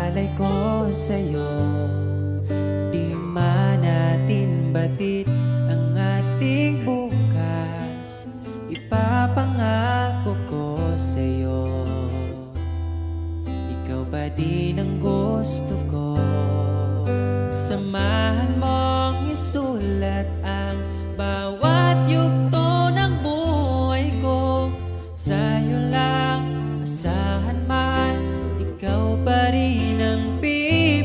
alay ko sa'yo. Di man natin batid ang ating bukas, ipapangako ko sa'yo. Ikaw pa din ang gusto ko. Samahan mong isulat ang bawat yugto ng buhay ko. Sa'yo lang asahan man, ikaw pa rin ang pipiliin.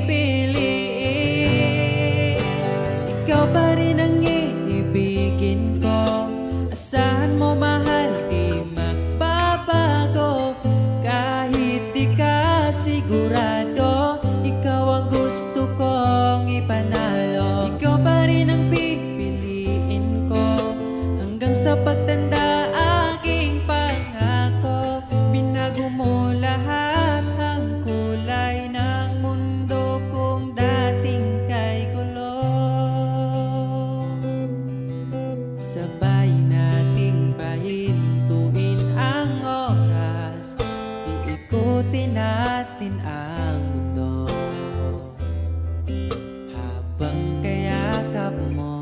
Ikaw pa rin ang iibigin ko. Asahan mo mahal, di magbabago. Kahit di ka sigurado, ikaw ang gusto kong ipanalo. Ikaw pa rin ang pipiliin ko hanggang sa pagtanda. Aking pangako, binago mo lahat ang kulay ng mundo kung dating kay gulo. Sabay nating pahintuin ang oras, iikutin natin ang mundo. Habang kayakap mo,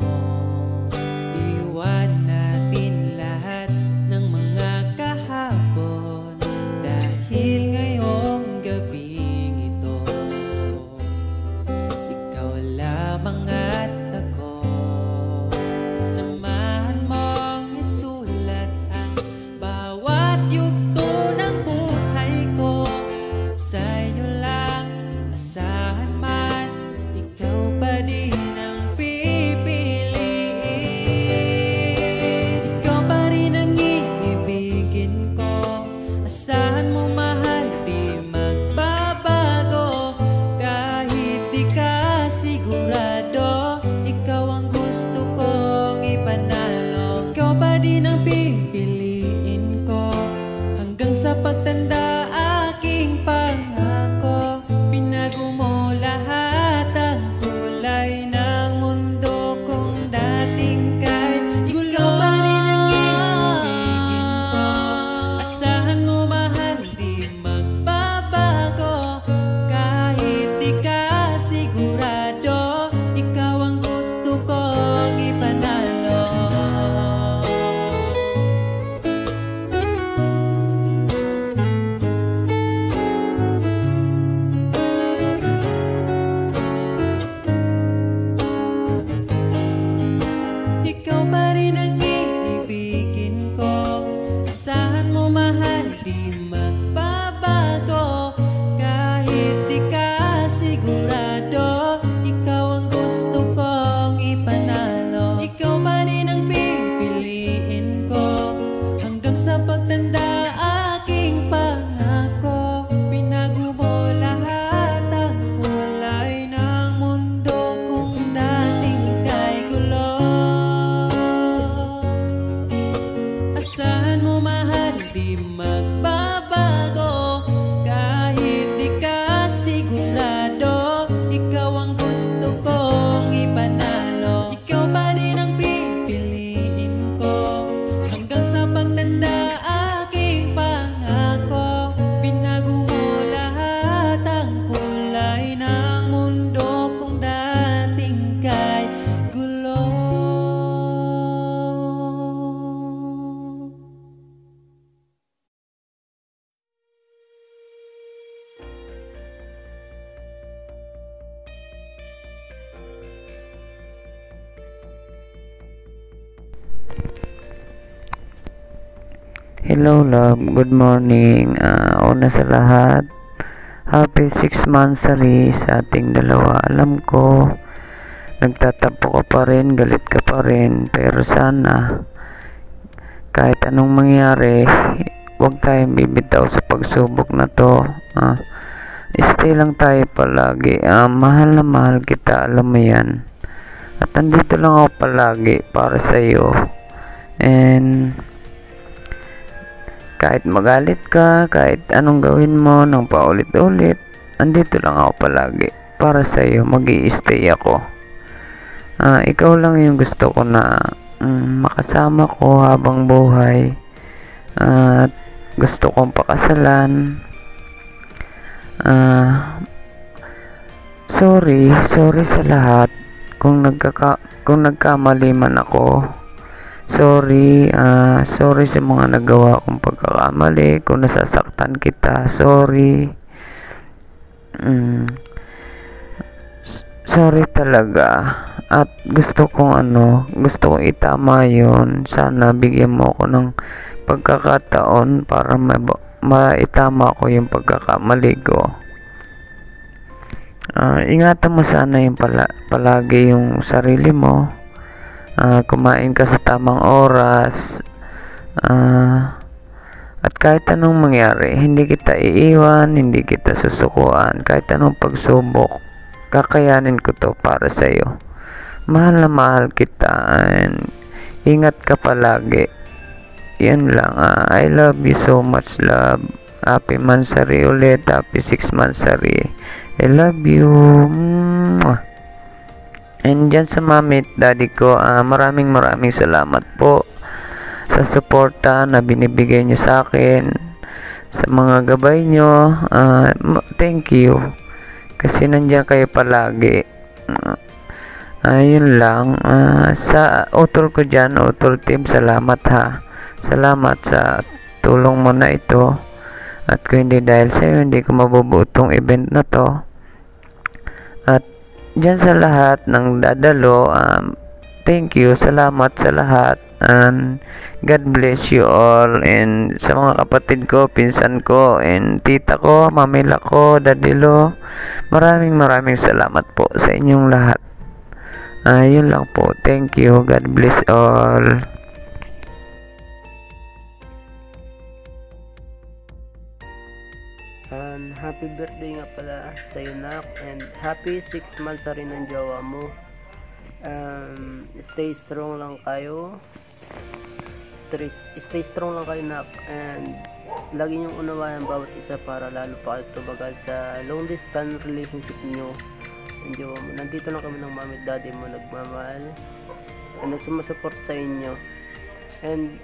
iwan natin lahat ng mga kahapon. Dahil ngayong gabing ito, ikaw lamang at ako. Samahan mong isulat ang bawat yugto ng buhay ko. Sa'yo lang asahan man, ikaw pa din ang pipiliin. Ikaw pa rin ang iibigin ko. Asahan mo mahal, di magbabago. Kahit di ka sigurado, ikaw ang gusto kong ipanalo. Ikaw pa din ang pipiliin ko hanggang sa pagtanda. Aking pangako, binago mo lahat ang kulay ng mundo kung dating kay gulo. Ikaw pa rin ang iibigin ko. Asahan mo mahal, di magbabago. Kahit di ka sigurado, ikaw ang gusto kong ipanalo. Ikaw pa rin ang iibigin ko. Asahan mo mahal, di magbabago. Kahit di ka sigurado, ikaw ang gusto kong ipanalo. Ikaw pa rin ang pipiliin ko hanggang sa pagtanda. Aking pangako, binago mo lahat ang kulay ng mundo kung dating kay gulo. Asahan mo mahal, di magbabago. Kahit di ka sigurado, ikaw ang gusto kong ipanalo. Ikaw pa rin ang pipiliin ko hanggang sa pagtanda. Aking pangako, binago mo lahat ang kulay ng mundo kung dating kay gulo. Hello love, good morning. Una sa lahat, happy 6 monthsary sa ating dalawa. Alam ko, nagtatampo ka pa rin, galit ka pa rin, pero sana kahit anong mangyari, huwag tayong bibitaw sa pagsubok na to. Stay lang tayo palagi. Mahal na mahal kita, alam mo yan. At andito lang ako palagi para sa iyo. And kahit magalit ka, kahit anong gawin mo ng paulit-ulit, andito lang ako palagi para sa iyo. Mag-i-stay ako. Ikaw lang yung gusto ko na makasama ko habang buhay. At gusto kong pakasalan. sorry sa lahat kung nagkamali man ako. Sorry sa mga nagawa kong pagkakamali, kung nasasaktan kita, sorry. Sorry talaga. At gusto kong itama yun. Sana bigyan mo ako ng pagkakataon para maitama ko yung pagkakamali ko. Ingatan mo sana yung palagi yung sarili mo. Kumain ka sa tamang oras. At kahit anong mangyari, hindi kita iiwan, hindi kita susukuan. Kahit anong pagsubok, kakayanin ko to para sa'yo. Mahal na mahal kita, and ingat ka palagi. Yan lang. I love you so much, love. Happy mansari ulit. Happy 6 mansari. I love you. And dyan sa mami at daddy ko, maraming salamat po sa suporta na binibigay nyo sa akin, sa mga gabay nyo. Thank you kasi nandyan kayo palagi. Ayun lang. Sa utol ko dyan, utol team, salamat ha. Salamat sa tulong mo na ito. At kung hindi dahil sa'yo, hindi ko mabubuo tong event na to. At dyan sa lahat ng dadalo, thank you, salamat sa lahat, and God bless you all. And sa mga kapatid ko, pinsan ko, and tita ko, mamila ko, dadilo, maraming salamat po sa inyong lahat. Yun lang po, thank you, God bless all. Happy birthday nga pala sa iyo, nak, and happy 6 months na rin ng jowa mo. Stay strong lang kayo. Stay strong lang kayo, nak, and lagi niyong unawayan bawat isa para lalo pa kayo tumagal sa long distance relationship niyo ng jowa mo. Nandito lang kami ng mami at daddy mo, nagmamahal and sumasuport sa inyo. And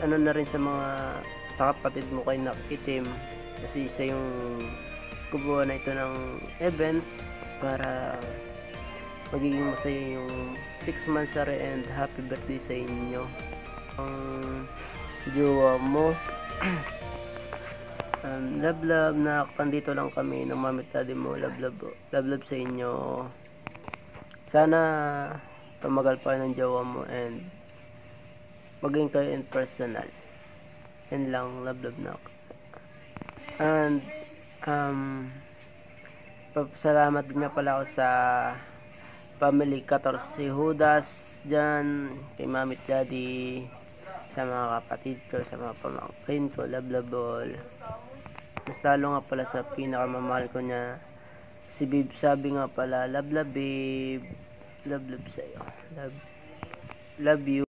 ano na rin sa mga sa kapatid mo kay Nakitim, kasi isa yung gumawa na ito ng event para magiging masaya yung 6 months and happy birthday sa inyo. Ang jowa mo, love na kandito lang kami ng mami at daddy mo. Love sa inyo. Sana tumagal pa ng jowa mo and maging kayo in personal. Yan lang, love na. And papasalamat din nga pala ako sa family 14 Judas dyan, kay mami at daddy, sa mga kapatid ko, sa mga pamangkin ko, love all. Mas lalo nga pala sa pinakamamahal ko niya, si Babe. Sabi nga pala, love babe, love sa'yo, love you.